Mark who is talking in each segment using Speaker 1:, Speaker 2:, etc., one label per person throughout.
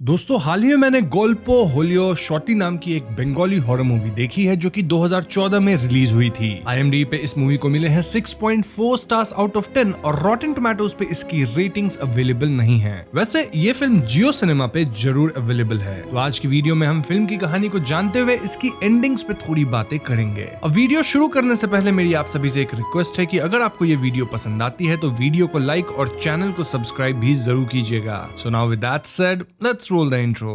Speaker 1: दोस्तों हाल ही में मैंने गोल्पो होलियो शॉटी नाम की एक बंगाली हॉरर मूवी देखी है जो कि 2014 में रिलीज हुई थी। IMDb पे इस मूवी को मिले हैं 6.4 स्टार्स आउट ऑफ 10 और रॉटेन टोमेटोज पे इसकी रेटिंग्स अवेलेबल नहीं है। वैसे ये फिल्म जियो सिनेमा पे जरूर अवेलेबल है। तो आज की वीडियो में हम फिल्म की कहानी को जानते हुए इसकी एंडिंग्स पे थोड़ी बातें करेंगे। अब वीडियो शुरू करने से पहले मेरी आप सभी से एक रिक्वेस्ट है कि अगर आपको ये वीडियो पसंद आती है तो वीडियो को लाइक और चैनल को सब्सक्राइब भी जरूर कीजिएगा। So now with that said, let's roll the intro.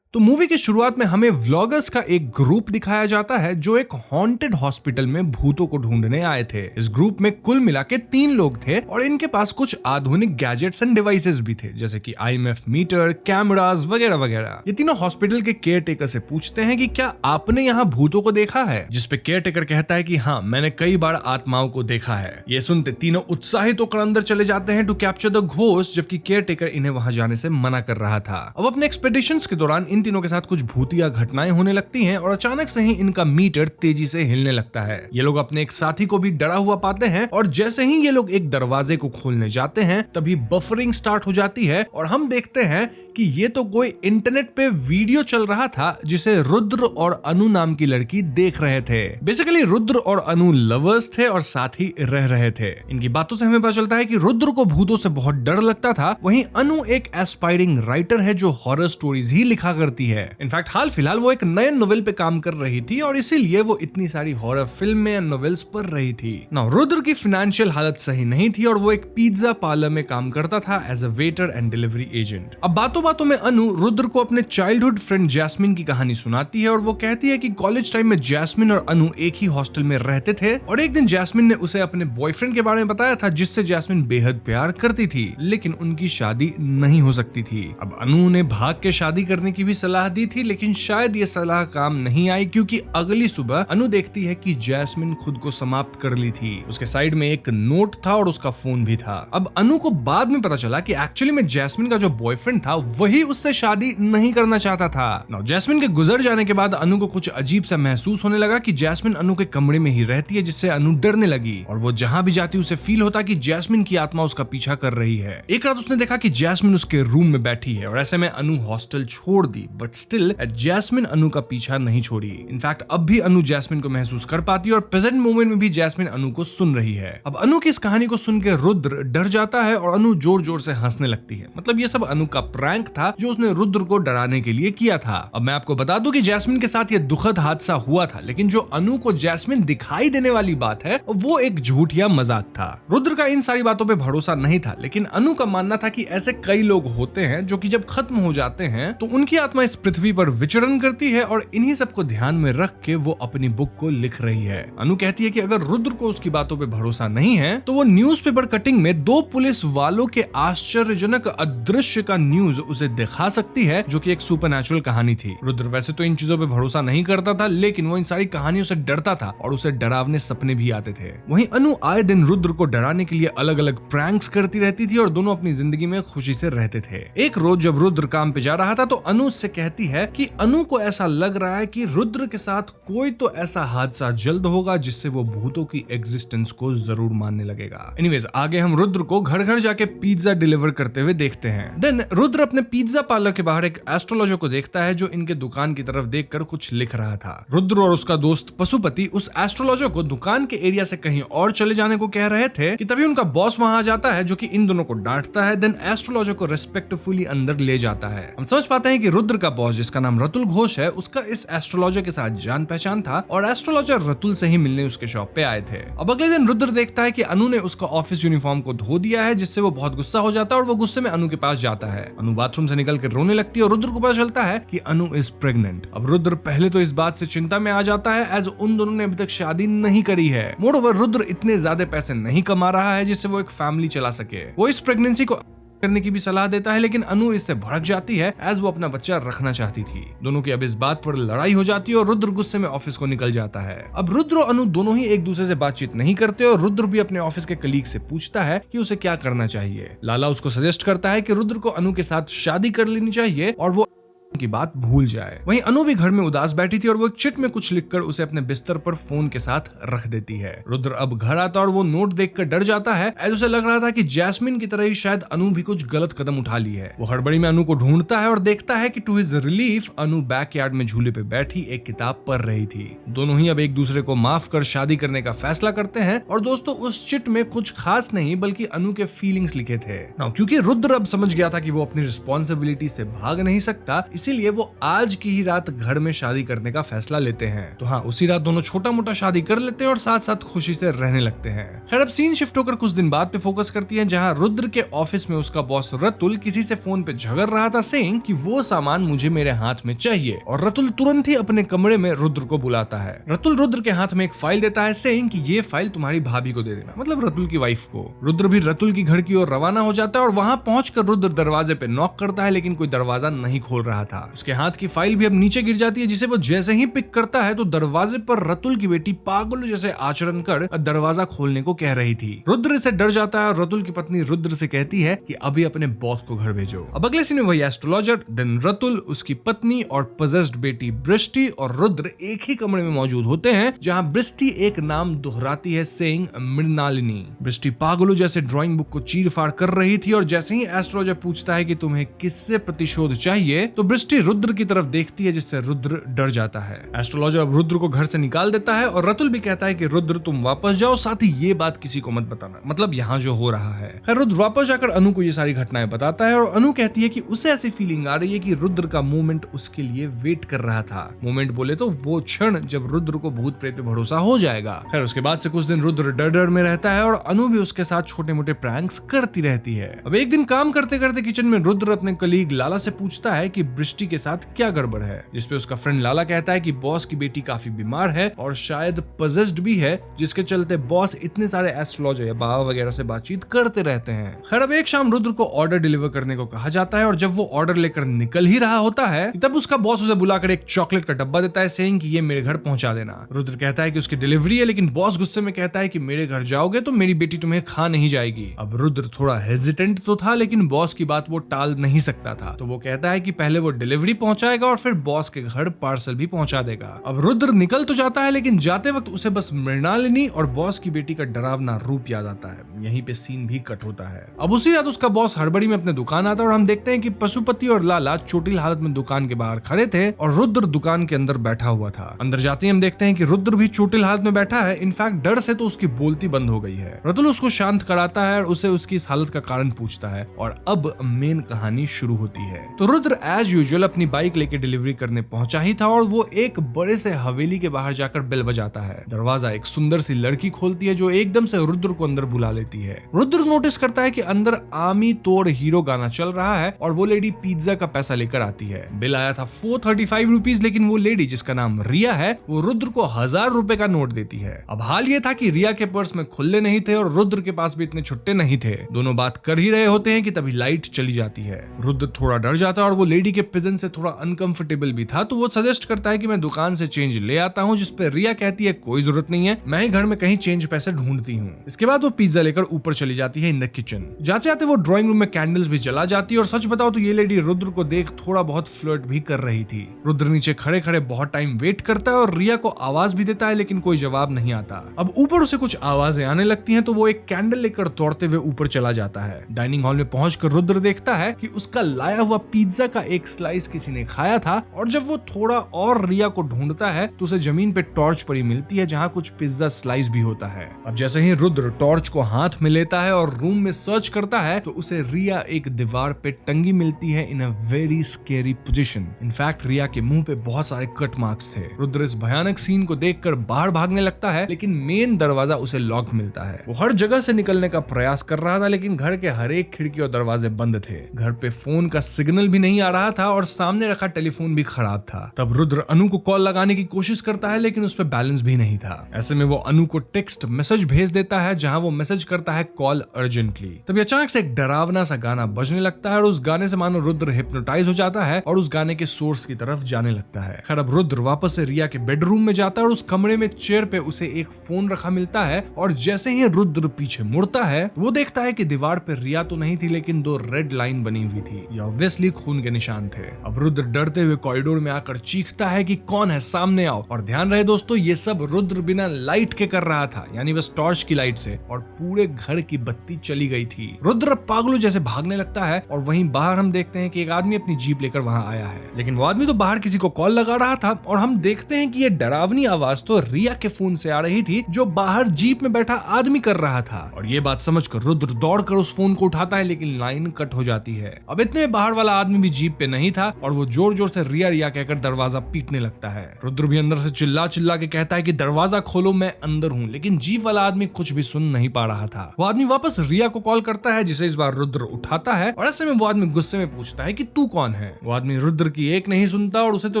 Speaker 1: तो मूवी की शुरुआत में हमें व्लॉगर्स का एक ग्रुप दिखाया जाता है जो एक हॉन्टेड हॉस्पिटल में भूतों को ढूंढने आए थे। इस ग्रुप में कुल मिला के 3 लोग थे और इनके पास कुछ आधुनिक गैजेट्स एंड डिवाइसेस भी थे, जैसे कि IMF मीटर, कैमरास वगैरह वगैरह। ये तीनों हॉस्पिटल के केयर टेकर से पूछते हैं कि क्या आपने यहाँ भूतों को देखा है, जिसपे केयर टेकर कहता है कि हाँ, मैंने कई बार आत्माओं को देखा है। ये सुनते तीनों उत्साहित होकर अंदर चले जाते हैं टू कैप्चर द घोस्ट, जबकि केयर टेकर इन्हें वहां जाने से मना कर रहा था। अब अपने एक्सपेडिशंस के दौरान इन तीनों के साथ कुछ भूतिया घटनाएं होने लगती हैं और अचानक से ही इनका मीटर तेजी से हिलने लगता है। ये लोग अपने एक साथी को भी डरा हुआ पाते हैं और जैसे ही ये लोग एक दरवाजे को खोलने जाते हैं तभी बफरिंग स्टार्ट हो जाती है और हम देखते हैं कि ये तो कोई इंटरनेट पे वीडियो चल रहा था जिसे रुद्र और अनु नाम की लड़की देख रहे थे। बेसिकली रुद्र और अनु लवर्स थे और साथ ही रह रहे थे। इनकी बातों से हमें पता चलता है कि रुद्र को भूतों से बहुत डर लगता था, वहीं अनु एक एस्पायरिंग राइटर है जो हॉरर स्टोरीज ही लिखा करती है। इनफैक्ट हाल फिलहाल वो एक नए नोवेल पे काम कर रही थी और इसीलिए वो इतनी सारी हॉरर फिल्में या नोवेल्स पढ़ रही थी। नाउ रुद्र की फाइनेंशियल हालत सही नहीं थी और वो एक पिज्जा पार्लर में काम करता था as a waiter and delivery agent. अब बातों बातों में अनु रुद्र को अपने चाइल्डहुड फ्रेंड जैस्मिन की कहानी सुनाती है और वो कहती है कि कॉलेज टाइम में जैस्मिन और अनु एक ही हॉस्टल में रहते थे और एक दिन जैस्मिन ने उसे अपने बॉयफ्रेंड के बारे में बताया था जिससे जैस्मिन बेहद प्यार करती थी, लेकिन उनकी शादी नहीं हो सकती थी। अब अनु ने भाग के शादी करने की भी सलाह दी थी, लेकिन शायद ये सलाह काम नहीं आई क्योंकि अगली सुबह अनु देखती है कि जैस्मिन खुद को समाप्त कर ली थी। उसके साइड में एक नोट था और उसका फोन भी था। अब अनु को बाद में पता चला कि एक्चुअली में जैस्मिन का जो बॉयफ्रेंड था वही उससे शादी नहीं करना चाहता था। नाउ जैस्मिन के गुजर जाने के बाद अनु को कुछ अजीब सा महसूस होने लगा कि जैस्मिन अनु के कमरे में ही रहती है, जिससे अनु डरने लगी और वो जहां भी जाती उसे फील होता कि जैस्मिन की आत्मा उसका पीछा कर रही है। एक रात उसने देखा कि जैस्मिन उसके रूम में बैठी है और ऐसे में अनु हॉस्टल छोड़ दी, बट स्टिल जैस्मिन अनु का पीछा नहीं छोड़ी। इनफैक्ट अब भी अनु जैस्मिन को महसूस कर पाती है और प्रेजेंट मोमेंट में भी जैस्मिन अनु को सुन रही है। अब अनु की इस कहानी को सुन के रुद्र डर जाता है और अनु जोर जोर से हंसने लगती है। मतलब ये सब अनु का प्रैंक था जो उसने रुद्र को डराने के लिए किया था। अब मैं आपको बता दूं कि जैस्मिन के साथ ये दुखद हादसा हुआ था, लेकिन जो अनु को जैस्मिन दिखाई देने वाली बात है वो एक झूठ या मजाक था। रुद्र का इन सारी बातों पे भरोसा नहीं था, लेकिन अनु का मानना था कि ऐसे कई लोग होते हैं जो कि जब खत्म हो जाते हैं तो उनकी आत्मा इस पृथ्वी पर विचरण करती है और इन्हीं सबको ध्यान में रख के वो अपनी बुक को लिख रही है। अनु कहती है कि अगर रुद्र को उसकी बातों पे भरोसा नहीं है तो वो न्यूज़पेपर कटिंग में 2 पुलिस वालों के आश्चर्यजनक अदृश्य का न्यूज उसे दिखा सकती है, जो कि एक सुपरनैचुरल कहानी थी। रुद्र वैसे तो इन चीजों पे भरोसा नहीं करता था, लेकिन वो इन सारी कहानियों से डरता था और उसे डरावने सपने भी आते थे। वहीं अनु आए दिन रुद्र को डराने के लिए अलग अलग प्रैंक्स करती रहती थी और दोनों अपनी जिंदगी में खुशी से रहते थे। एक रोज जब रुद्र काम पे जा रहा था तो अनु उससे कहती है कि अनु को ऐसा लग रहा है कि रुद्र के साथ कोई तो ऐसा हादसा जल्द होगा जिससे वो भूतों की एग्जिस्टेंस को जरूर मानने लगेगा। एनीवेज आगे हम रुद्र को घर घर जाके पिज्जा डिलीवर करते हुए देखते हैं। देन रुद्र अपने पिज्जा पार्लर के बाहर एक एस्ट्रोलॉजर को देखता है जो इनके दुकान की तरफ देखकर कुछ लिख रहा था। रुद्र और उसका दोस्त पशुपति उस एस्ट्रोलॉजर को दुकान के एरिया से कहीं और चले जाने को कह रहे थे कि तभी उनका बॉस वहां आ जाता है जो कि इन दोनों को डांटता है। देन एस्ट्रोलॉजर को रिस्पेक्टफुली अंदर ले जाता है। हम समझ पाते हैं कि रुद्र का बॉस, जिसका नाम रतुल घोष है, उसका इस एस्ट्रोलॉजर के साथ जान पहचान था और एस्ट्रोलॉजर रतुल से ही मिलने उसके शॉप पे आए थे। अब अगले दिन रुद्र देखता है कि अनु ने उसका ऑफिस यूनिफॉर्म को धो दिया है, जिससे वो बहुत गुस्सा हो जाता है और वो गुस्से में अनु के पास जाता है। अनु बाथरूम से निकल के रोने लगती है और रुद्र को पता चलता है कि अनु इज प्रेग्नेंट। अब रुद्र पहले तो इस बात से चिंता में आ जाता है एज उन दोनों ने अभी तक शादी नहीं करी है। मोreover रुद्र इतने ज्यादा पैसे नहीं कमा रहा है जिससे वो एक फैमिली चला सके। वो इस प्रेगनेंसी को करने की भी सलाह देता है, लेकिन अनु इससे भड़क जाती है एज वो अपना बच्चा रखना चाहती थी। दोनों की अब इस बात पर लड़ाई हो जाती है और रुद्र गुस्से में ऑफिस को निकल जाता है। अब रुद्र और अनु दोनों ही एक दूसरे से बातचीत नहीं करते और रुद्र भी अपने ऑफिस के कलीग से पूछता है कि उसे क्या करना चाहिए। लाला उसको सजेस्ट करता है कि रुद्र को अनु के साथ शादी कर लेनी चाहिए और वो की बात भूल जाए। वहीं अनु भी घर में उदास बैठी थी और वो एक चिट में कुछ लिखकर उसे अपने बिस्तर पर फोन के साथ रख देती है। रुद्र अब घर आता और वो नोट देखकर डर जाता है, ऐसे उसे लग रहा था कि जैस्मिन की तरह ही शायद अनु भी कुछ गलत कदम उठा ली है। वो हड़बड़ी में अनु को ढूंढता है और देखता है कि to his relief Anu backyard में झूले पे बैठी एक किताब पढ़ रही थी। दोनों ही अब एक दूसरे को माफ कर शादी करने का फैसला करते हैं और दोस्तों उस चिट में कुछ खास नहीं बल्कि अनु के फीलिंग्स लिखे थे। क्योंकि रुद्र अब समझ गया था कि वो अपनी रिस्पॉन्सिबिलिटी से भाग नहीं सकता, इसीलिए वो आज की ही रात घर में शादी करने का फैसला लेते हैं। तो हाँ, उसी रात दोनों छोटा मोटा शादी कर लेते हैं और साथ साथ खुशी से रहने लगते हैं। खैर अब सीन शिफ्ट होकर कुछ दिन बाद पे फोकस करती है, जहाँ रुद्र के ऑफिस में उसका बॉस रतुल किसी से फोन पे झगड़ रहा था, सेइंग कि वो सामान मुझे मेरे हाथ में चाहिए। और रतुल तुरंत ही अपने कमरे में रुद्र को बुलाता है। रतुल रुद्र के हाथ में एक फाइल देता है, सेइंग कि ये फाइल तुम्हारी भाभी को दे देना, मतलब रतुल की वाइफ को। रुद्र भी रतुल की घर की ओर रवाना हो जाता है और वहां पहुंचकर रुद्र दरवाजे पे नॉक करता है, लेकिन कोई दरवाजा नहीं खोल रहा था। उसके हाथ की फाइल भी अब नीचे गिर जाती है, जिसे वो जैसे ही पिक करता है तो दरवाजे पर रतुल की बेटी पागल जैसे आचरण कर दरवाजा खोलने को कह रही थी। रुद्र से डर जाता है और रतुल की पत्नी रुद्र से कहती है कि अभी अपने बॉस को घर भेजो। अब अगले सीन में वही एस्ट्रोलॉजर, देन रतुल, उसकी पत्नी और पजेस्ड बेटी बृष्टि और रुद्र एक ही कमरे में मौजूद होते हैं, जहां बृष्टि एक नाम दोहराती है, सेइंग मृणालिनी। बृष्टि पागलों जैसे ड्राइंग बुक को चीर फाड़ कर रही थी और जैसे ही एस्ट्रोलॉजर पूछता है कि तुम्हें किससे प्रतिशोध चाहिए, तो बृष्टि रुद्र की तरफ देखती है, जिससे रुद्र डर जाता है। एस्ट्रोलॉजर अब रुद्र को घर से निकाल देता है और रतुल भी कहता है कि रुद्र तुम वापस जाओ, साथ ही ये बात किसी को मत बताना, मतलब यहाँ जो हो रहा है। खैर रुद्र वापस जाकर अनु को ये सारी घटनाएं बताता है और अनु कहती है कि उसे ऐसी फीलिंग आ रही है कि रुद्र का मोमेंट उसके लिए वेट कर रहा था। मोमेंट बोले तो वो क्षण जब रुद्र को भूत प्रेत पे भरोसा हो जाएगा। खैर उसके बाद से कुछ दिन रुद्र डर डर में रहता है और अनु भी उसके साथ छोटे मोटे प्रैंक्स करती रहती है। अब एक दिन काम करते करते किचन में रुद्र अपने कलीग लाला से पूछता है कि बृष्टि के साथ क्या गड़बड़ है, जिसपे उसका फ्रेंड लाला कहता है कि बॉस की बेटी काफी बीमार है और शायद पजेस्ड भी है, जिसके चलते बॉस इतने सारे एस्ट्रोलॉजर या बाबा वगैरह से बातचीत करते रहते हैं। खैर अब एक शाम रुद्र को ऑर्डर डिलीवर करने को कहा जाता है और जब वो ऑर्डर लेकर निकल ही रहा होता है तब उसका बॉस उसे बुलाकर एक चॉकलेट का डब्बा देता है, सेइंग कि ये मेरे घर पहुंचा देना। रुद्र कहता है कि उसकी डिलीवरी है, लेकिन बॉस गुस्से में कहता है कि मेरे घर जाओगे तो मेरी बेटी तुम्हें खा नहीं जाएगी। अब रुद्र थोड़ा हेजिटेंट तो था, लेकिन बॉस की बात वो टाल नहीं सकता था, तो वो कहता है कि पहले वो डिलीवरी पहुंचाएगा और फिर बॉस के घर पार्सल भी पहुंचा देगा। अब रुद्र निकल तो जाता है, लेकिन जाते वक्त उसे बस मृणालिनी और बॉस की बेटी का डरावना रूप याद आता है। यहीं पे सीन भी कट होता है। अब उसी रात उसका बॉस हड़बड़ी में अपने दुकान आता है और हम देखते हैं कि पशुपति और लाला चोटिल हालत में दुकान के बाहर खड़े थे और रुद्र दुकान के अंदर बैठा हुआ था। अंदर जाते ही हम देखते हैं कि रुद्र भी चोटिल हालत में बैठा है। इनफैक्ट डर से तो उसकी बोलती बंद हो गई है। रतुल उसको शांत कराता है और उसे उसकी इस हालत का कारण पूछता है और अब मेन कहानी शुरू होती है। तो रुद्र एज यूजुअल अपनी बाइक लेके डिलीवरी करने पहुंचा ही था और वो एक बड़े से हवेली के बाहर जाकर बेल बजाता है। दरवाजा एक सुंदर सी लड़की खोलती है जो एकदम से रुद्र को अंदर बुला लेती है। रुद्र नोटिस करता है कि अंदर आमी तोड़ हीरो गाना चल रहा है और वो लेडी पिज्जा का पैसा लेकर आती है। बिल आया था 435 रुपीज, लेकिन वो लेडी जिसका नाम रिया है वो रुद्र को 1000 रुपए का नोट देती है। अब हाल ये था कि रिया के पर्स में खुल्ले नहीं थे और रुद्र के पास भी इतने छुट्टे नहीं थे। दोनों बात कर ही रहे होते हैं कि तभी लाइट चली जाती है। रुद्र थोड़ा डर जाता है और वो लेडी के प्रेजेंस से थोड़ा अनकंफर्टेबल भी था, तो वो सजेस्ट करता है कि मैं दुकान से चेंज ले आता हूँ, जिसपे रिया कहती है कोई जरूरत नहीं है, मैं ही घर में कहीं चेंज पैसे ढूंढती हूँ। इसके बाद वो पिज्जा लेकर ऊपर चली जाती है इन द किचन। जाते जाते वो ड्राइंग रूम में कैंडल्स भी जला जाती है और सच बताओ तो ये लेडी रुद्र को देख थोड़ा बहुत फ्लर्ट भी कर रही थी। रुद्र नीचे खड़े खड़े बहुत टाइम वेट करता है और रिया को आवाज भी देता है, लेकिन कोई जवाब नहीं आता। अब ऊपर उसे कुछ आवाजें आने लगती हैं, तो वो एक कैंडल लेकर दौड़ते हुए ऊपर चला जाता है। डाइनिंग हॉल में पहुंचकर रुद्र देखता है कि उसका लाया हुआ पिज्जा का एक स्लाइस किसी ने खाया था और जब वो थोड़ा और रिया को ढूंढता है तो उसे जमीन पे टॉर्च पड़ी मिलती है, जहां कुछ पिज्जा स्लाइस भी होता है। अब जैसे ही रुद्र टॉर्च को हाथ में लेता है और रूम में सर्च करता है तो उसे रिया एक दीवार पे टंगी मिलती है in a very scary position. In fact Riya के मुंह पे बहुत सारे कट मार्क्स थे। रुद्र इस भयानक सीन को देखकर बाहर भागने लगता है, लेकिन मेन दरवाजा उसे लॉक मिलता है। वो हर जगह से निकलने का प्रयास कर रहा था, लेकिन घर के हर एक खिड़की और दरवाजे बंद थे। घर पे फोन का सिग्नल भी नहीं आ रहा था और सामने रखा टेलीफोन भी खराब था। तब रुद्र अनु को कॉल लगाने की कोशिश करता है, लेकिन उस पर बैलेंस भी नहीं था। ऐसे में वो अनु को टेक्स्ट मैसेज भेज देता है, जहां वो मैसेज करता है कॉल अर्जेंटली। तभी अचानक से एक डरावना सा गाना बजने लगता है और उस गाने से मानो रुद्र हिप्नोटाइज हो जाता है और उस गाने के सोर्स की तरफ जाने लगता है। खैर अब रुद्र वापस से रिया के बेडरूम में जाता है और उस कमरे में चेयर पे उसे एक फोन रखा मिलता है और जैसे ही रुद्र पीछे मुड़ता है वो देखता है कि दीवार पे रिया तो नहीं थी, लेकिन 2 रेड लाइन बनी हुई थी। ये ऑब्वियसली खून के निशान थे। थे। अब रुद्र डरते हुए कॉरिडोर में आकर चीखता है कि कौन है, सामने आओ। और ध्यान रहे दोस्तों, ये सब रुद्र बिना लाइट के कर रहा था, यानी बस टॉर्च की लाइट से, और पूरे घर की बत्ती चली गई थी। रुद्र पागलों जैसे भागने लगता है और वहीं बाहर हम देखते हैं कि एक आदमी अपनी जीप लेकर वहां आया है, लेकिन वो आदमी तो बाहर किसी को कॉल लगा रहा था। और हम देखते हैं कि ये डरावनी आवाज तो रिया के फोन से आ रही थी, जो बाहर जीप में बैठा आदमी कर रहा था। और ये बात समझकर रुद्र दौड़कर उस फोन को उठाता है, लेकिन लाइन कट हो जाती है। अब इतने में बाहर वाला आदमी भी जीप पे नहीं था और वो जोर जोर से रिया रिया कहकर दरवाजा पीटने लगता है। रुद्र भी अंदर से चिल्ला चिल्ला के कहता है कि दरवाजा खोलो, मैं अंदर हूँ, लेकिन जीप वाला आदमी कुछ भी सुन नहीं पा रहा था। वो आदमी वापस रिया को कॉल करता है, जिसे इस बार रुद्र उठाता है, और ऐसे में वो आदमी गुस्से में पूछता है कि तू कौन है। वो आदमी रुद्र की एक नहीं सुनता और उसे तो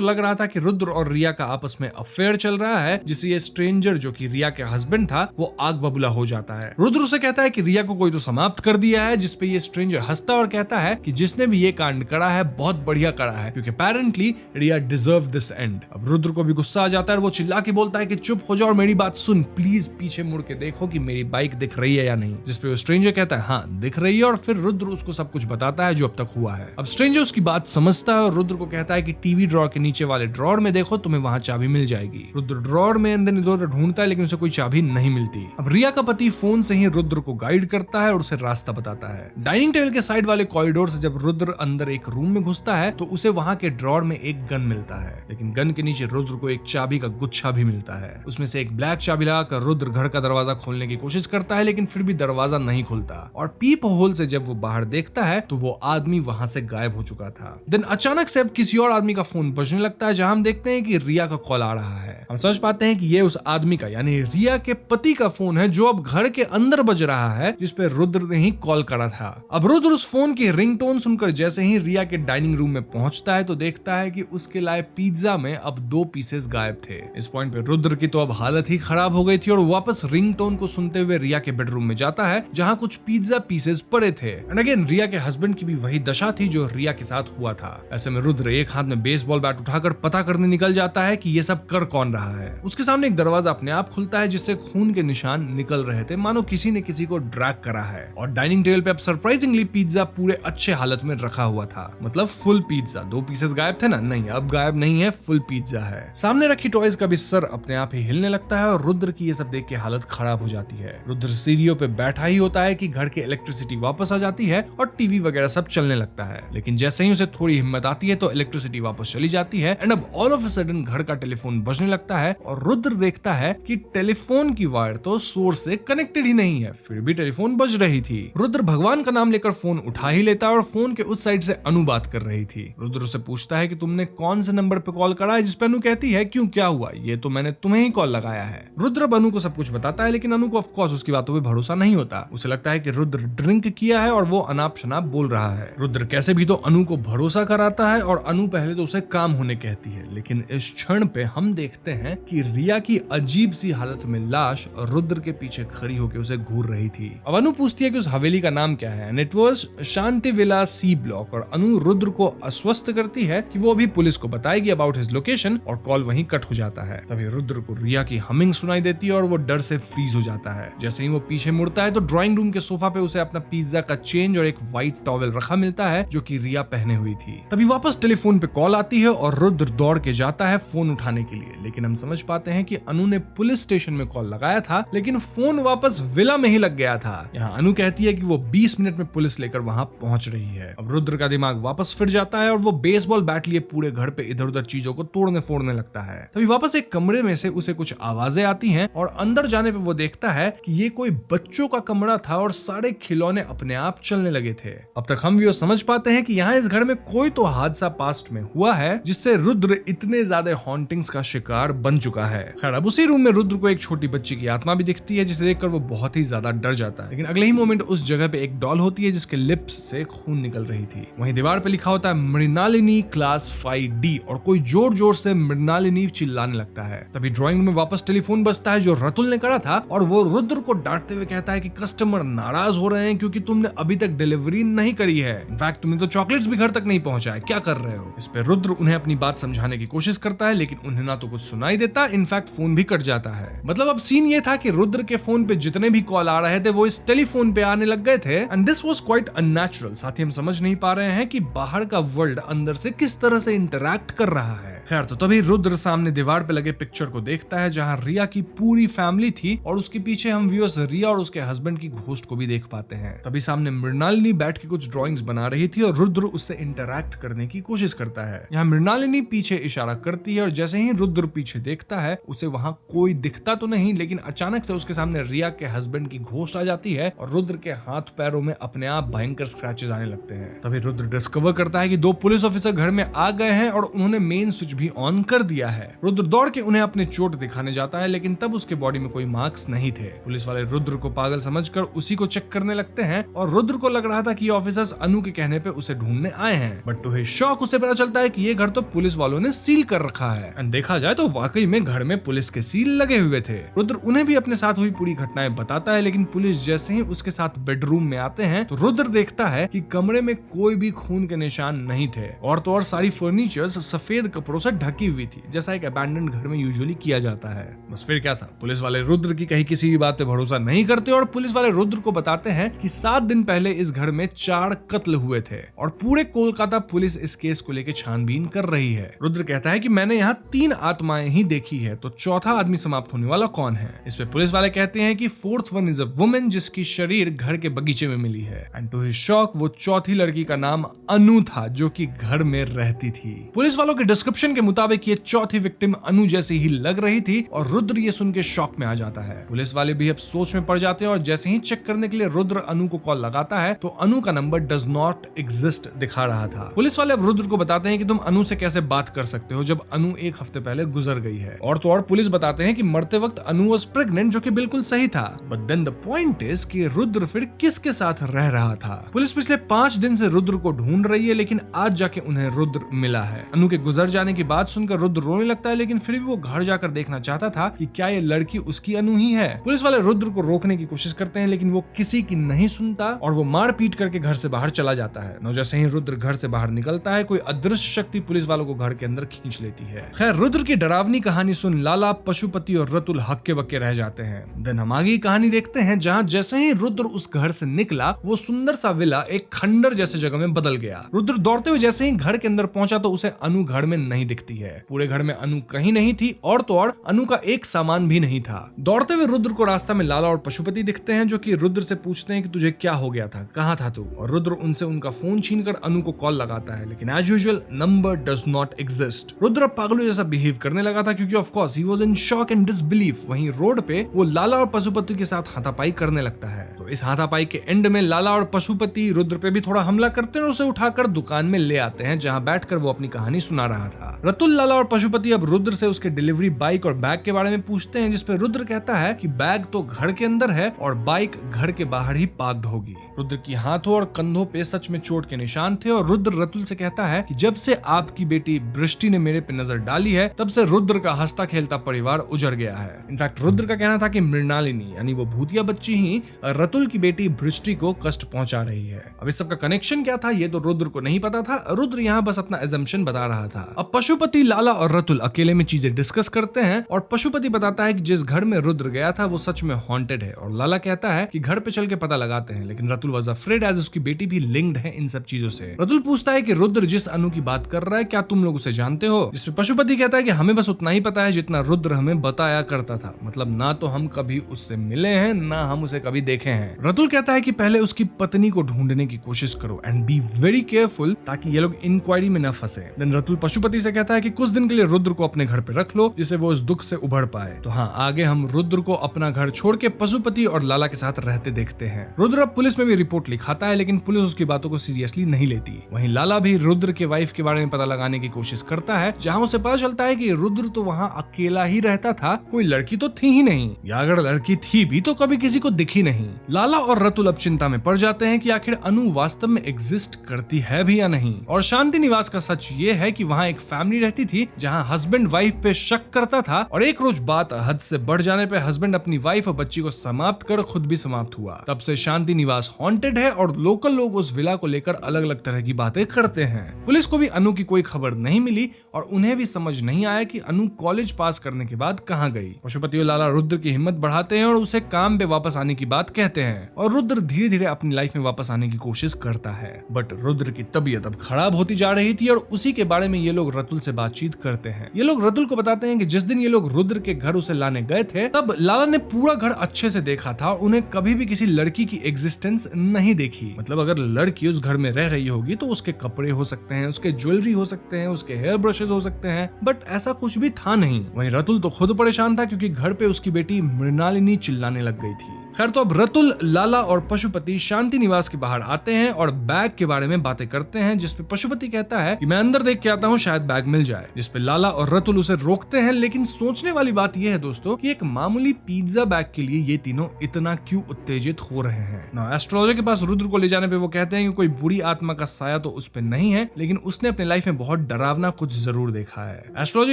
Speaker 1: लग रहा था कि रुद्र और रिया का आपस में अफेयर चल रहा है, जिससे ये स्ट्रेंजर जो कि रिया के हस्बैंड था वो आग बबूला हो जाता है। रुद्र उसे कहता है कि रिया को कोई तो समाप्त कर दिया है, जिसपे ये स्ट्रेंजर हंसता और कहता है कि जिसने भी ये कांड करा है बहुत बढ़िया करा है, क्योंकि apparently Riya deserve this end. अब रुद्र को भी गुस्सा आ जाता है और वो चिल्ला के बोलता है कि चुप हो जाओ और मेरी बात सुन, प्लीज पीछे मुड़ के देखो कि मेरी बाइक दिख रही है या नहीं। जिसपे वो स्ट्रेंजर कहता है हाँ दिख रही है, और फिर रुद्र उसको सब कुछ बताता है जो अब तक हुआ है। अब स्ट्रेंजर उसकी बात समझता है और रुद्र को कहता है कि टीवी ड्रॉर के नीचे वाले ड्रॉर में देखो, तुम्हें वहां चाबी मिल जाएगी। रुद्र ड्रॉर में अंदर इधर ढूंढता है, लेकिन उसे कोई चाबी नहीं मिलती। अब रिया का पति फोन से ही रुद्र को गाइड करता है और उसे रास्ता बताता है। डाइनिंग टेबल के साइड वाले कॉरिडोर से जब रुद्र अंदर एक रूम में घुसता है तो उसे वहां के ड्रॉर में एक गन मिलता है, लेकिन गन के नीचे रुद्र को एक चाबी का गुच्छा भी मिलता है। उसमें से एक ब्लैक चाबी लगाकर रुद्र घर का दरवाजा खोलने की कोशिश करता है, लेकिन फिर भी दरवाजा नहीं खुलता। और पीप होल से जब वो बाहर देखता है तो वो आदमी वहां से गायब हो चुका था। देन अचानक से अब किसी और आदमी का फोन बजने लगता है, जहां हम देखते हैं कि रिया का कॉल आ रहा है। हम समझ पाते हैं कि ये उस आदमी का यानी रिया के पति का फोन है, जो अब घर के अंदर बज रहा है, जिसपे रुद्र ने ही कॉल करा था। अब रुद्र उस फोन की रिंगटोन सुनकर जैसे ही रिया के डाइनिंग रूम में पहुंचता है तो देखता है कि उसके लाए पिज्जा में अब 2 पीसेस गायब थे। इस पॉइंट पे रुद्र की तो अब हालत ही खराब हो गई थी और वापस रिंगटोन को सुनते हुए रिया के बेडरूम में जाता है, जहां कुछ पिज्जा पीसेस पड़े थे। एंड अगेन रिया के हस्बैंड की भी वही दशा थी जो रिया के साथ हुआ था। ऐसे में रुद्र एक हाथ में बेसबॉल बैट उठाकर पता करने निकल जाता है कि ये सब कर कौन रहा है। उसके सामने एक दरवाजा अपने आप खुलता है, जिससे खून के निशान निकल रहे थे, मानो किसी ने किसी को ड्रैग करा है। और डाइनिंग टेबल पे अब सरप्राइजिंगली पिज्जा पूरे अच्छे हालत में रखा हुआ था, मतलब फुल पिज्जा। 2 पीसेस गायब थे ना, नहीं अब गायब नहीं है, फुल पिज्जा है। सामने रखी टॉयज का भी सर अपने आप ही हिलने लगता है और रुद्र की ये सब देख के हालत खराब हो जाती है। रुद्र सीढ़ियों पे बैठा ही होता है कि घर की इलेक्ट्रिसिटी वापस आ जाती है और टीवी वगैरह सब चलने लगता है, लेकिन जैसे ही उसे थोड़ी हिम्मत आती है तो इलेक्ट्रिसिटी वापस चली जाती है। एंड अब ऑल ऑफ अ सडन घर का टेलीफोन बजने लगता है और रुद्र देखता है कि टेलीफोन की वायर तो सोर्स से कनेक्टेड ही नहीं है, फिर भी टेलीफोन बज रही थी। रुद्र भगवान का नाम लेकर फोन उठा ही लेता है और फोन के उस साइड से अनु बात कर रही थी। रुद्र उसे पूछता है कि तुमने कौन से नंबर पे कॉल करा है, जिस पे अनु कहती है क्यों क्या हुआ, ये तो मैंने तुम्हें ही कॉल लगाया है। रुद्र अनु को सब कुछ बताता है, लेकिन अनु को ऑफ कोर्स उसकी बातों पे भरोसा नहीं होता। उसे लगता है कि रुद्र ड्रिंक किया है और वो अनाप शनाप बोल रहा है। रुद्र कैसे भी तो अनु को भरोसा कराता है और अनु पहले तो उसे काम होने कहती है, लेकिन इस क्षण पे हम देखते हैं कि रिया की अजीब सी हालत में लाश रुद्र के पीछे खड़ी होकर उसे घूर रही थी। अब अनु पूछती है कि उस हवेली का नाम क्या है, and it was Shanti villa C block. और अनु रुद्र को आश्वस्त करती है कि वो अभी पुलिस को बताएगी अबाउट हिज लोकेशन, और कॉल वहीं कट हो जाता है। तभी रुद्र को रिया की हमिंग सुनाई देती है और वो डर से फ्रीज हो जाता है। जैसे ही वो पीछे मुड़ता है तो ड्राइंग रूम के सोफा पे उसे अपना पिज्जा का चेंज और एक व्हाइट टॉवेल रखा मिलता है, जो कि रिया पहने हुई थी। तभी वापस टेलीफोन पे कॉल आती है और रुद्र दौड़ के जाता है फोन उठाने के लिए, लेकिन हम समझ पाते हैं कि अनु ने पुलिस स्टेशन में कॉल लगाया था, लेकिन फोन वापस विला में ही लग गया था। यहाँ अनु कहती है कि वो 20 मिनट में पुलिस लेकर वहां पहुंच रही है। अब रुद्र का दिमाग वापस फिर जाता है और वो बेसबॉल बैट लिए पूरे घर पे इधर उधर चीजों को तोड़ने फोड़ने लगता है। तभी वापस एक कमरे में से उसे कुछ आवाजें आती हैं और अंदर जाने पे वो देखता है कि ये कोई बच्चों का कमरा था और सारे खिलौने अपने आप चलने लगे थे। अब तक हम भी समझ पाते हैं कि यहाँ इस घर में कोई तो हादसा पास्ट में हुआ है, जिससे रुद्र इतने ज्यादा हॉन्टिंग्स का शिकार बन चुका है। खैर अब उसी रूम में रुद्र को एक छोटी बच्ची की आत्मा भी दिखती है, जिसे देखकर वो बहुत ही ज्यादा डर जाता है। लेकिन अगले ही मोमेंट उस जगह पे एक डॉल होती है जिसके लिप्स से खून निकल रही थी। वहीं दीवार पे लिखा होता है मृणालिनी क्लास 5D और कोई जोर जोर से मृणालिनी चिल्लाने लगता है। तभी ड्राइंग रूम में वापस टेलीफोन बजता है जो रतुल ने करा था और वो रुद्र को डांटते हुए कहता है कि कस्टमर नाराज हो रहे हैं क्योंकि तुमने अभी तक डिलीवरी नहीं करी है। इनफैक्ट तुमने तो चॉकलेट्स भी घर तक नहीं पहुंचाए, क्या कर रहे हो। इस पे रुद्र उन्हें अपनी बात समझाने की कोशिश करता है, लेकिन उन्हें ना तो कुछ सुनाई देता, इनफैक्ट फोन भी कट जाता है। मतलब अब सीन ये था कि रुद्र के फोन पे जितने भी कॉल आ रहे थे वो इस टेलीफोन पे आने लग गए थे, and this was quite unnatural. साथ ही हम समझ नहीं पा रहे हैं कि बाहर का वर्ल्ड अंदर से किस तरह से इंटरैक्ट कर रहा है। खैर, तो तभी रुद्र सामने दीवार पे लगे पिक्चर को देखता है जहां रिया की पूरी फैमिली थी और उसके पीछे हम व्यूअर्स रिया और उसके हस्बैंड की घोस्ट को भी देख पाते हैं। तभी सामने मृणालिनी बैठ के कुछ ड्राइंग्स बना रही थी और रुद्र उससे इंटरैक्ट करने की कोशिश करता है। यहाँ मृणालिनी पीछे इशारा करती है और जैसे ही रुद्र पीछे देखता है उसे वहां कोई दिखता तो नहीं, लेकिन अचानक से उसके सामने रिया के हस्बैंड की घोस्ट आ जाती है और रुद्र के हाथ पैरों में अपने आप भयंकर स्क्रैचेस आने लगते हैं। तभी रुद्र डिस्कवर करता है कि 2 पुलिस ऑफिसर घर में आ गए हैं और उन्होंने मेन स्विच भी ऑन कर दिया है। रुद्र दौड़ के उन्हें अपने चोट दिखाने जाता है, लेकिन तब उसके बॉडी में कोई मार्क्स नहीं थे। पुलिस वाले रुद्र को पागल समझकर उसी को चेक करने लगते हैं और रुद्र को लग रहा था कि ऑफिसर्स अनु के कहने पे उसे ढूंढने आए हैं, बट टू हिज शॉक उसे पता चलता है कि ये घर तो पुलिस वालों ने सील कर रखा है। एंड देखा जाए तो वाकई में घर में पुलिस के सील लगे हुए थे। रुद्र उन्हें भी अपने साथ हुई पूरी घटनाएं बताता है, लेकिन पुलिस जैसे ही उसके साथ बेडरूम में आते हैं तो रुद्र देखता है कि कमरे में कोई भी खून के निशान नहीं थे और तो और सारी फर्नीचर्स सफेद कपड़ों से ढकी हुई थी, जैसा एक अबैंडन्ड घर में यूजुअली किया जाता है। बस फिर क्या था, पुलिस वाले रुद्र की कहीं किसी भी बात पे भरोसा नहीं करते और पुलिस वाले रुद्र को बताते हैं कि 7 दिन पहले इस घर में 4 कत्ल हुए थे और पूरे कोलकाता पुलिस इस केस को लेकर छानबीन कर रही है। रुद्र कहता है कि मैंने यहाँ 3 आत्माएं ही देखी है, तो चौथा आदमी समाप्त होने वाला कौन है। इस पे पुलिस वाले कहते हैं कि 4th one is a woman जिसकी शरीर घर के बगीचे में मिली है। एंड टू हिज शॉक वो चौथी लड़की का नाम अनु था जो कि घर में रहती थी। पुलिस वालों के डिस्क्रिप्शन के मुताबिक ये चौथी विक्टिम अनु जैसी ही लग रही थी और रुद्र ये सुन के शॉक में आ जाता है। पुलिस वाले भी अब सोच में पड़ जाते हैं और जैसे ही चेक करने के लिए रुद्र अनु को कॉल लगाता है तो अनु का नंबर डज नॉट एग्जिस्ट दिखा रहा था। पुलिस वाले अब रुद्र को बताते हैं कि तुम अनु से कैसे बात कर सकते हो जब अनु 1 हफ्ते पहले गुजर गई है, और तो और पुलिस बताते हैं कि मरते वक्त अनु वाज प्रेग्नेंट, जो कि बिल्कुल सही था। But then the point is कि रुद्र फिर किसके साथ रह रहा था। पुलिस पिछले 5 दिन से रुद्र को ढूंढ रही है, लेकिन आज जाके उन्हें रुद्र मिला है। अनु के गुजर जाने की बात सुनकर रुद्र रोने लगता है, लेकिन फिर भी वो घर जाकर देखना चाहता था कि क्या ये लड़की उसकी अनु ही है। पुलिस वाले रुद्र को रोकने की कोशिश करते हैं, लेकिन वो किसी की नहीं सुनता और वो मार पीट करके घर से बाहर चला जाता है। न जैसे ही रुद्र घर से बाहर निकलता है कोई अदृश्य शक्ति पुलिस वालों को घर के अंदर खींच लेती है। खैर, रुद्र की डरावनी कहानी सुन लाला, पशुपति और रतुल हक्के बक्के रह जाते हैं। देन हम आगे कहानी देखते हैं जहाँ जैसे ही रुद्र उस घर से निकला वो सुंदर सा विला एक खंडर जैसे जगह में बदल गया। रुद्र दौड़ते हुए जैसे ही घर के अंदर पहुंचा तो उसे अनु घर में नहीं दिखती है। पूरे घर में अनु कहीं नहीं थी और तो और अनु का एक सामान भी नहीं था। दौड़ते हुए रुद्र को रास्ता में लाला और पशुपति दिखते हैं जो कि रुद्र से पूछते हैं कि तुझे क्या हो गया था, कहाँ था तू। और रुद्र उनसे उनका फोन छीनकर अनु को कॉल लगाता है, लेकिन as usual number does not exist. Rudra पागलों जैसा बिहेव करने लगा था क्योंकि of course he was in shock and disbelief. वहीं रोड पे वो लाला और पशुपति के साथ हाथापाई करने लगता है। तो इस हाथापाई के एंड में लाला और पशुपति रुद्र पे भी थोड़ा हमला करते हैं और उसे उठाकर दुकान में ले आते हैं जहां बैठकर वो अपनी कहानी सुना रहा था। रतुल, लाला और पशुपति अब रुद्र से उसके डिलीवरी बाइक और बैग के बारे में पूछते हैं, जिसपे रुद्र कहता है कि बैग तो घर के अंदर है और बाइक घर के बाहर ही पार्क्ड होगी। रुद्र की हाथों और कंधों पे सच में चोट के निशान थे और रुद्र रतुल से कहता है कि जब से आपकी बेटी बृष्टि ने मेरे पे नजर डाली है तब से रुद्र का हंसता खेलता परिवार उजड़ गया है। इनफैक्ट रुद्र का कहना था कि मृणालिनी यानी वो भूतिया बच्ची ही रतुल की बेटी बृष्टि को कष्ट पहुंचा रही है। अब इस सब का कनेक्शन क्या था ये तो रुद्र को नहीं पता था। रुद्र यहाँ बस अपना एजम्पशन बता रहा था। अब पशुपति, लाला और रतुल अकेले में चीजें डिस्कस करते हैं और पशुपति बताता है कि जिस घर में रुद्र गया था वो सच में हॉन्टेड है और लाला कहता है कि घर पे चल के पता लगाते हैं, लेकिन रतुल वाज अफ्रेड एज उसकी बेटी भी लिंक्ड है इन सब चीजों से। रतुल पूछता है कि रुद्र जिस अनु की बात कर रहा है क्या तुम लोग उसे जानते हो, जिसपे पशुपति कहता है कि हमें बस उतना ही पता है जितना रुद्र हमें बताया करता था, मतलब ना तो हम कभी उससे मिले हैं ना हम उसे कभी देखे हैं। रतुल कहता है कि पहले उसकी पत्नी को ढूंढने की कोशिश करो एंड बी वेरी केयरफुल ताकि ये लोग इंक्वायरी में न फंसे। देन रतुल पशुपति से कहता है कि कुछ दिन के लिए रुद्र को अपने घर पे रख लो जिससे वो इस दुख से उभर पाए। तो हाँ, आगे हम रुद्र को अपना घर छोड़ के पशुपति और लाला के साथ रहते देखते हैं। रुद्र अब पुलिस में भी रिपोर्ट लिखाता है, लेकिन पुलिस उसकी बातों को सीरियसली नहीं लेती। वहीं लाला भी रुद्र के वाइफ के बारे में पता लगाने की कोशिश करता है, जहां उसे पता चलता है कि रुद्र तो वहां अकेला ही रहता था, कोई लड़की तो थी ही नहीं, या अगर लड़की थी भी तो कभी किसी को दिखी नहीं। लाला और रतुल अब चिंता में पड़ जाते हैं कि आखिर अनु वास्तव में एग्जिस्ट करती है भी या नहीं। और शांति निवास का सच ये है कि वहां एक फैमिली रहती थी जहां हस्बैंड वाइफ पे शक करता था और एक रोज बात हद से बढ़ जाने पे हस्बैंड अपनी वाइफ और बच्ची को समाप्त कर खुद भी समाप्त हुआ। तब से शांति निवास हॉन्टेड है और लोकल लोग उस विला को लेकर अलग अलग तरह की बातें करते हैं। पुलिस को भी अनु की कोई खबर नहीं मिली और उन्हें भी समझ नहीं आया कि अनु कॉलेज पास करने के बाद कहाँ गई। पशुपति और लाला रुद्र की हिम्मत बढ़ाते हैं और उसे काम पे वापस आने की बात कहते हैं और रुद्र धीरे धीरे अपनी लाइफ में वापस आने की कोशिश करता है। बट रुद्र की तबीयत अब खराब होती जा रही थी और उसी के बारे में ये लोग रतुल से बातचीत करते हैं। ये लोग रतुल को बताते हैं कि जिस दिन ये लोग रुद्र के घर उसे लाने गए थे तब लाला ने पूरा घर अच्छे से देखा था और उन्हें कभी भी किसी लड़की की एग्जिस्टेंस नहीं देखी। मतलब अगर लड़की उस घर में रह रही होगी तो उसके कपड़े हो सकते हैं, उसके ज्वेलरी हो सकते हैं, उसके हेयर ब्रशेस हो सकते हैं, बट ऐसा कुछ भी था नहीं। वहीं रतुल तो खुद परेशान था क्योंकि घर पे उसकी बेटी मृणालिनी चिल्लाने लग गई थी। खैर तो अब रतुल, लाला और पशुपति शांति निवास के बाहर आते हैं और बैग के बारे में बातें करते हैं, जिसपे पशुपति कहता है कि मैं अंदर देख के आता हूँ, शायद बैग मिल जाए। जिसपे लाला और रतुल उसे रोकते हैं। लेकिन सोचने वाली बात यह है दोस्तों कि एक मामूली पिज्जा बैग के लिए ये तीनों इतना क्यों उत्तेजित हो रहे हैं। ना एस्ट्रोलॉजर के पास रुद्र को ले जाने पे वो कहते हैं कि कोई बुरी आत्मा का साया तो उस पे नहीं है, लेकिन उसने अपने लाइफ में बहुत डरावना कुछ जरूर देखा है। एस्ट्रोलॉजर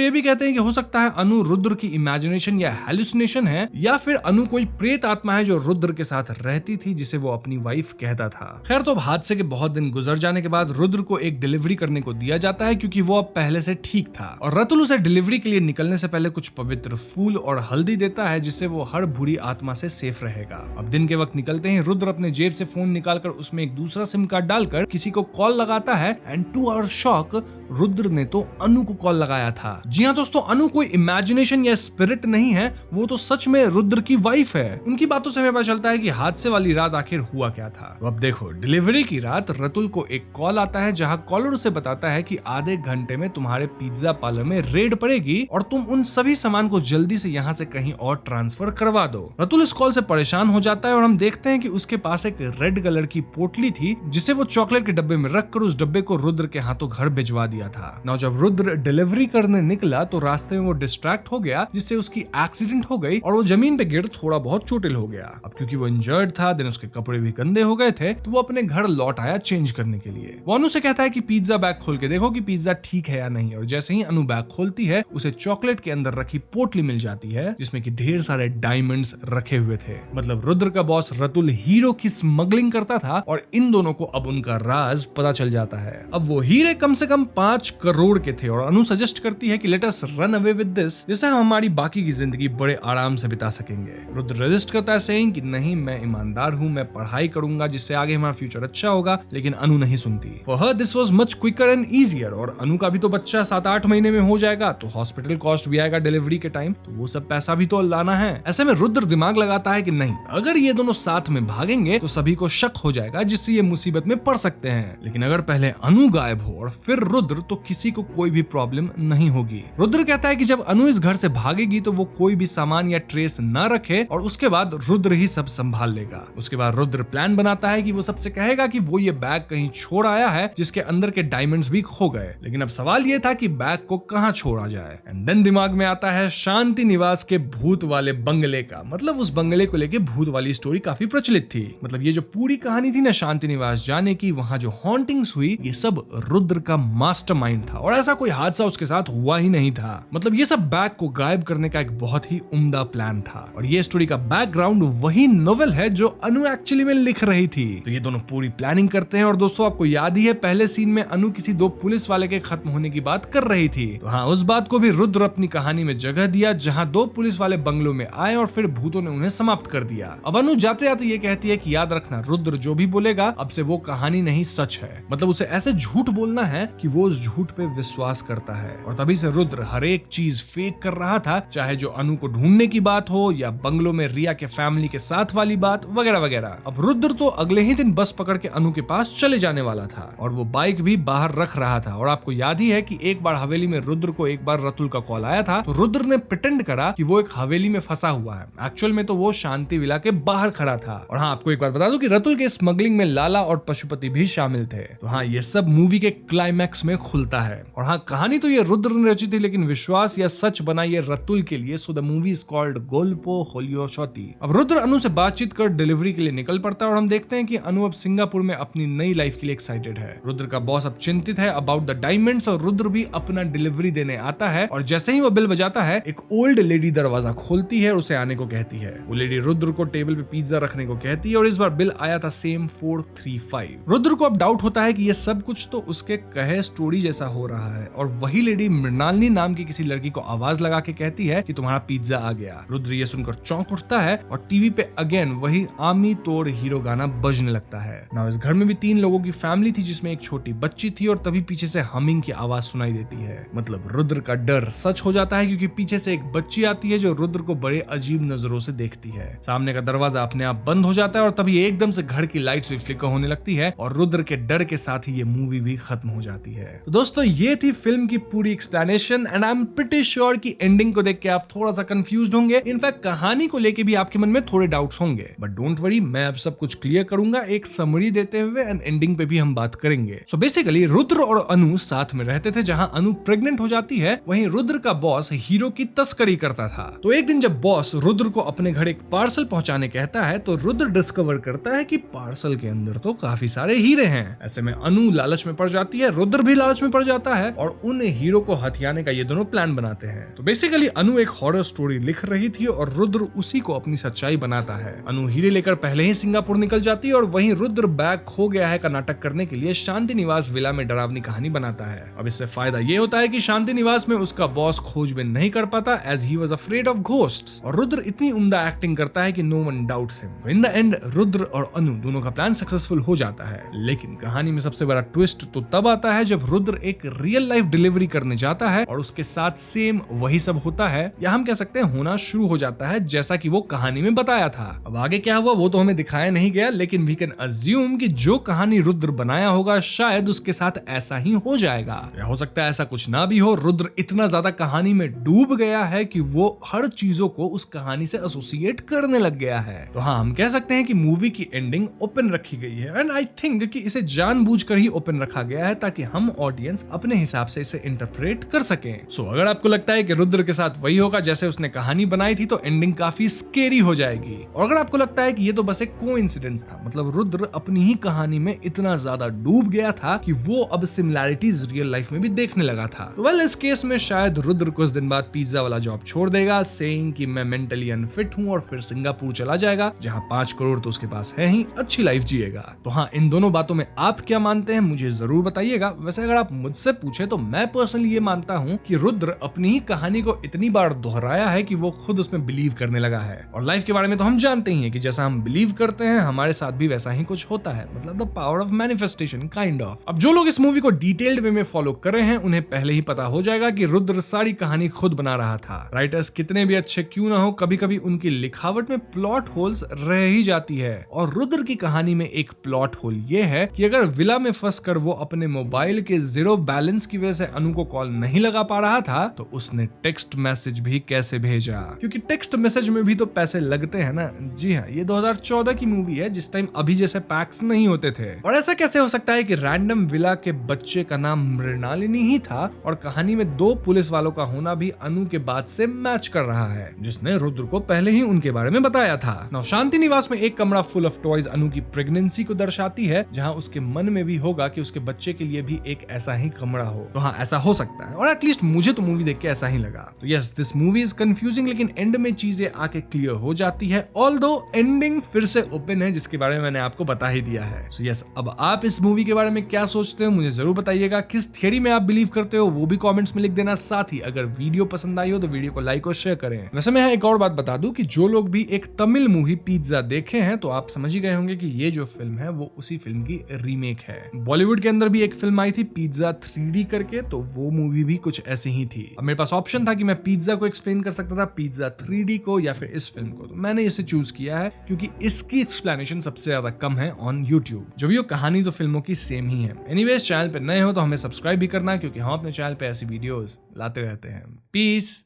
Speaker 1: ये भी कहते हैं कि हो सकता है अनु रुद्र की इमेजिनेशन या हेलुसिनेशन है, या फिर अनु कोई प्रेत आत्मा है जो रुद्र के साथ रहती थी, जिसे वो अपनी वाइफ कहता था। खैर तो अब हादसे के बहुत दिन गुजर जाने के बाद रुद्र को एक डिलीवरी करने को दिया जाता है क्योंकि वो अब पहले से ठीक था और रतुल उसे डिलीवरी के लिए निकलने से पहले कुछ पवित्र फूल और हल्दी देता है, जिससे वो हर बुरी आत्मा से सेफ रहेगा। अब दिन के वक्त निकलते ही रुद्र अपने जेब से फोन निकालकर उसमें एक दूसरा सिम कार्ड डालकर किसी को कॉल लगाता है and to our shock Rudra ने तो अनु को कॉल लगाया था। जी हाँ दोस्तों, अनु कोई इमेजिनेशन या स्पिरिट नहीं है, वो तो सच में रुद्र की वाइफ है। उनकी बातों से हमें पता चलता है कि हादसे वाली रात आखिर हुआ क्या था। तो अब देखो, डिलीवरी की रात रतुल को एक कॉल आता है जहां कॉलर उसे बताता है कि आधे घंटे में तुम्हारे पिज्जा पार्लर में रेड पड़ेगी और तुम उन सभी सामान को जल्दी से यहाँ से कहीं और ट्रांसफर करवा दो। रतुल इस कॉल से परेशान हो जाता है और हम देखते हैं कि उसके पास एक रेड कलर की पोटली थी जिसे वो चॉकलेट के डब्बे में रखकर उस डब्बे को रुद्र के हाथों घर भिजवा दिया था। ना जब रुद्र डिलीवरी करने निकला तो रास्ते में वो डिस्ट्रैक्ट हो गया, जिससे उसकी एक्सीडेंट हो गई और वो जमीन पे गिर थोड़ा बहुत चोटिल हो गया। अब क्योंकि वो इंजर्ड था, दिन उसके कपड़े भी गंदे हो गए थे, तो वो अपने घर लौट आया चेंज करने के लिए। वो अनु से कहता है कि पिज्जा बैग खोल के देखो कि पिज्जा ठीक है या नहीं, और जैसे ही अनु बैग खोलती है उसे चॉकलेट के अंदर रखी पोटली मिल जाती है जिसमें कि ढेर सारे डायमंड्स रखे हुए थे। मतलब रुद्र का बॉस रतुल हीरो की स्मगलिंग करता था और इन दोनों को अब उनका राज पता चल जाता है। अब वो हीरे कम से कम 5 करोड़ के थे और अनु सजेस्ट करती है कि let us run away with this, जिससे हम हमारी बाकी की जिंदगी बड़े आराम से बिता सकेंगे। रुद्र रेजिस्ट करता है सेइंग कि नहीं, मैं ईमानदार हूं, मैं पढ़ाई करूंगा जिससे आगे हमारा फ्यूचर अच्छा होगा, लेकिन अनु नहीं सुनती। For her this was much quicker and easier, और अनु का भी तो बच्चा 7-8 महीने में हो जाएगा, तो हॉस्पिटल कॉस्ट भी आएगा डिलीवरी के टाइम, तो वो सब पैसा भी तो लाना है। ऐसे में रुद्र दिमाग लगाता है कि नहीं, अगर ये दोनों साथ में भागेंगे तो सभी को शक हो जाएगा, जिससे ये मुसीबत में पड़ सकते हैं। लेकिन अगर पहले अनु गायब हो और फिर रुद्र, तो किसी को कोई भी प्रॉब्लम नहीं होगी। रुद्र कहता है कि जब अनु इस घर से भागेगी तो वो कोई भी सामान या ट्रेस न रखे और उसके बाद रुद्र ही सब संभाल लेगा। उसके बाद रुद्र प्लान बनाता है कि वो सबसे कहेगा कि वो ये बैग कहीं छोड़ आया है जिसके अंदर के डायमंड्स भी खो गए। लेकिन अब सवाल ये था कि बैग को कहां छोड़ा जाए। एंड देन दिमाग में आता है शांति निवास के भूत वाले बंगले का। मतलब उस बंगले को लेके भूत वाली स्टोरी काफी प्रचलित थी। मतलब ये जो पूरी कहानी थी ना शांति निवास जाने की, वहां जो हॉन्टिंग्स हुई, ये सब रुद्र का मास्टरमाइंड था और ऐसा कोई हादसा उसके साथ हुआ ही नहीं था। मतलब ये सब बैग को गायब करने का एक बहुत ही उम्दा प्लान था और ये स्टोरी का बैकग्राउंड वही नोवेल है जो अनु एक्चुअली में लिख रही थी। तो ये दोनों पूरी प्लानिंग करते हैं और दोस्तों आपको याद ही है पहले सीन में अनु किसी 2 पुलिस वाले के खत्म होने की बात कर रही थी। तो हाँ, उस बात को भी रुद्र अपनी कहानी में जगह दिया, जहां 2 पुलिस वाले बंगलों में आए और फिर भूतों ने उन्हें समाप्त कर दिया। अब अनु जाते जाते ये कहती है कि याद रखना, रुद्र जो भी बोलेगा अब से वो कहानी नहीं सच है। मतलब उसे ऐसे झूठ बोलना है कि वो उस झूठ पे विश्वास करता है। और तभी से रुद्र हर एक चीज फेक कर रहा था, चाहे जो अनु को ढूंढने की बात हो या बंगलों में रिया के फैमिली के साथ वाली बात वगैरह वगैरह। अब रुद्र तो अगले ही दिन बस पकड़ के अनु के पास चले जाने वाला था और वो बाइक भी बाहर रख रहा था। और आपको याद ही है कि एक बार हवेली में रुद्र को एक बार रतुल का कॉल आया था, तो रुद्र ने प्रिटेंड करा कि वो एक हवेली में फंसा हुआ है। एक्चुअल में तो वो शांति विला के बाहर खड़ा था। और हाँ, आपको एक बात बता दूं कि रतुल के स्मगलिंग में लाला और पशुपति भी शामिल थे। तो हाँ, ये सब मूवी के क्लाइमैक्स में खुलता है। और हाँ, कहानी तो ये रुद्र ने रची थी, लेकिन विश्वास या सच बना ये रतुल के लिए। So the movie is called Golpo Holeo Shotti. अब रुद्र अनु से बातचीत कर डिलीवरी के लिए निकल पड़ता है और हम देखते हैं कि अनु अब सिंगापुर में अपनी नई लाइफ के लिए एक्साइटेड है। रुद्र का बॉस अब चिंतित है अबाउट द डायमंड्स और रुद्र भी अपना डिलीवरी देने आता है और जैसे ही वो बिल बजाता है एक ओल्ड लेडी दरवाजा खोलती है और उसे आने को कहती है। वो लेडी रुद्र को टेबल पे पिज्जा रखने को कहती है और इस बार बिल आया था सेम 435। रुद्र को अब डाउट होता है कि ये सब कुछ तो उसके कहे स्टोरी जैसा हो रहा है और वही लेडी मृणालिनी नाम की किसी लड़की को आवाज लगा के कहती है कि तुम्हारा पिज्जा आ गया। रुद्र ये सुनकर चौंक उठता है और टीवी पे अगेन वही आमी तोड़ हीरो गाना बजने लगता है। नाउ इस घर में भी 3 लोगों की फैमिली थी जिसमें एक छोटी बच्ची थी और तभी पीछे से हमिंग की आवाज सुनाई देती है। मतलब रुद्र का डर सच हो जाता है क्योंकि पीछे से एक बच्ची आती है जो रुद्र को बड़े अजीब नजरों से देखती है। सामने का दरवाजा अपने आप बंद हो जाता है और तभी एकदम से घर की लाइट्स भी फ्लिकर होने लगती है और रुद्र के डर के साथ ही ये मूवी भी खत्म हो जाती है। तो दोस्तों ये थी फिल्म की पूरी explanation and I am pretty sure कि एंडिंग को देख के आप थोड़ा सा कंफ्यूज्ड होंगे। इनफैक्ट कहानी को लेके भी आपके मन में थोड़े डाउट्स होंगे, बट डोंट वरी, मैं अब सब कुछ क्लियर करूंगा एक समरी देते हुए एंड एंडिंग पे भी हम बात करेंगे। सो बेसिकली रुद्र और अनु साथ में रहते थे। जहां अनु प्रेग्नेंट हो जाती है वहीं रुद्र का बॉस हीरो की तस्करी करता था। तो एक दिन जब बॉस रुद्र को अपने घर एक पार्सल पहुंचाने कहता है तो रुद्र डिस्कवर करता है कि पार्सल के अंदर तो काफी सारे हीरे हैं। ऐसे में अनु लालच में पड़ जाती है, रुद्र भी लालच में पड़ जाता है और उन हीरो को हथियाने का ये दोनों प्लान बनाते हैं। तो बेसिकली अनु एक हॉरर स्टोरी लिख रही थी और रुद्र उसी को अपनी सच्चाई बनाता है। अनु हीरे लेकर पहले ही सिंगापुर निकल जाती है और वहीं रुद्र बैग खो गया है का नाटक करने के लिए शांति निवास विला में डरावनी कहानी बनाता है। अब इससे फायदा ये होता है कि शांति निवास में उसका बॉस खोजबीन नहीं कर पाता as he was afraid of ghosts और रुद्र इतनी उम्दा एक्टिंग करता है कि no one doubts him. In the end Rudra और अनु दोनों का प्लान सक्सेसफुल हो जाता है। लेकिन कहानी में सबसे बड़ा ट्विस्ट तो तब आता है जब रुद्र एक रियल लाइफ डिलीवरी करने जाता है और उसके साथ सेम वही सब होता है, या हम कह सकते हैं होना शुरू हो जाता है जैसा कि वो कहानी में बताया था। अब आगे क्या हुआ वो तो हमें दिखाया नहीं गया, लेकिन वी कैन अज्यूम कि जो कहानी रुद्र बनाया होगा शायद उसके साथ ऐसा ही हो जाएगा, या हो सकता है ऐसा कुछ ना भी हो। रुद्र इतना ज्यादा कहानी में डूब गया है कि वो हर चीजों को उस कहानी से एसोसिएट करने लग गया है। तो हाँ, हम कह सकते हैं कि मूवी की एंडिंग ओपन रखी गई है एंड आई थिंक कि इसे जानबूझकर ही ओपन रखा गया है ताकि हम ऑडियंस अपने हिसाब से इसे इंटरप्रेट कर सकें। सो अगर आपको लगता है कि रुद्र के साथ वही होगा जैसे उसने कहानी बनाई थी तो एंडिंग काफी स्केरी हो जाएगी, और अगर आपको लगता है कि ये तो बस एक कोइंसिडेंस था, मतलब रुद्र अपनी ही कहानी में इतना ज्यादा डूब गया था कि वो अब सिमिलैरिटीज रियल लाइफ में भी देखने लगा था, तो वेल इस केस में शायद रुद्र कुछ दिन बाद पिज्जा वाला जॉब छोड़ देगा सेइंग कि मैं मेंटली अनफिट हूं और फिर सिंगापुर चला जाएगा जहां 5 करोड़ तो उसके पास है ही, अच्छी लाइफ जिएगा। तो हाँ, इन दोनों बातों में आप क्या मानते हैं मुझे जरूर बताइएगा। वैसे अगर आप मुझसे पूछे तो मैं पर्सनली ये मानता हूँ कि रुद्र अपनी ही कहानी को इतनी बार दोहराया है कि वो खुद उसमें बिलीव करने लगा है, और लाइफ के बारे में तो हम जानते ही हैं कि जैसा हम बिलीव करते हैं हमारे साथ भी वैसा ही कुछ होता है, मतलब the power of manifestation kind of. अब जो लोग इस मूवी को डिटेल्ड वे में फॉलो कर रहे हैं उन्हें पहले ही पता हो जाएगा कि रुद्र सारी कहानी खुद बना रहा था। राइटर्स कितने भी अच्छे क्यों ना हो, कभी कभी उनकी लिखावट में प्लॉट होल्स रह ही जाती है, और रुद्र की कहानी में एक प्लॉट होल ये है कि अगर विला में फंसकर वो अपने मोबाइल के जीरो बैलेंस की वजह से अनु को कॉल नहीं लगा पा रहा था तो उसने टेक्स्ट मैसेज भी कैसे भेजा, क्योंकि टेक्स्ट मैसेज में भी तो पैसे लगते हैं ना। जी हाँ, ये 2014 की मूवी है जिस टाइम अभी जैसे पैक्स नहीं होते थे, और ऐसा कैसे हो सकता है कि रैंडम विला के बच्चे का नाम मृणालिनी ही था और कहानी में 2 पुलिस वालों का होना भी अनु के बात से मैच कर रहा है जिसने रुद्र को पहले ही उनके बारे में बताया था। नाउ शांति निवास में एक कमरा फुल ऑफ टॉयज अनु की प्रेगनेंसी को दर्शाती है, जहां उसके मन में भी होगा कि उसके बच्चे के लिए भी एक ऐसा ही कमरा हो। तो हाँ, ऐसा हो सकता है, और एटलीस्ट मुझे तो मूवी देख के ऐसा ही लगा। तो yes, this movie is confusing, लेकिन एंड में चीजें आके क्लियर हो जाती है, ऑल्दो एंडिंग फिर से ओपन है जिसके बारे में मैंने आपको बता ही दिया है। सो यस, अब आप इस मूवी के बारे में क्या सोचते हो मुझे जरूर बताइएगा। किस थियरी में आप बिलीव करते हो वो भी कमेंट्स में लिख देना। साथ ही अगर वीडियो पसंद आई हो तो वीडियो को लाइक और शेयर करें। वैसे मैं एक और बात बता दूं कि जो लोग भी एक तमिल मूवी पिज्जा देखे हैं तो आप समझ ही गए होंगे कि ये जो फिल्म है वो उसी फिल्म की रीमेक है। बॉलीवुड के अंदर भी एक फिल्म आई थी पिज्जा 3D करके, तो वो मूवी भी कुछ ऐसी ही थी। अब मेरे पास ऑप्शन था कि मैं पिज्जा को एक्सप्लेन कर सकता था, पिज्जा 3D को, या फिर इस फिल्म को, तो मैंने इसे चूज किया है क्योंकि इसकी एक्सप्लेनेशन सबसे ज्यादा कम है ऑन यूट्यूब। जो भी हो, कहानी तो फिल्मों की सेम ही है। एनीवेज, चैनल पे नए हो तो हमें सब्सक्राइब भी करना क्योंकि हम अपने चैनल पे ऐसी वीडियोस लाते रहते हैं। पीस।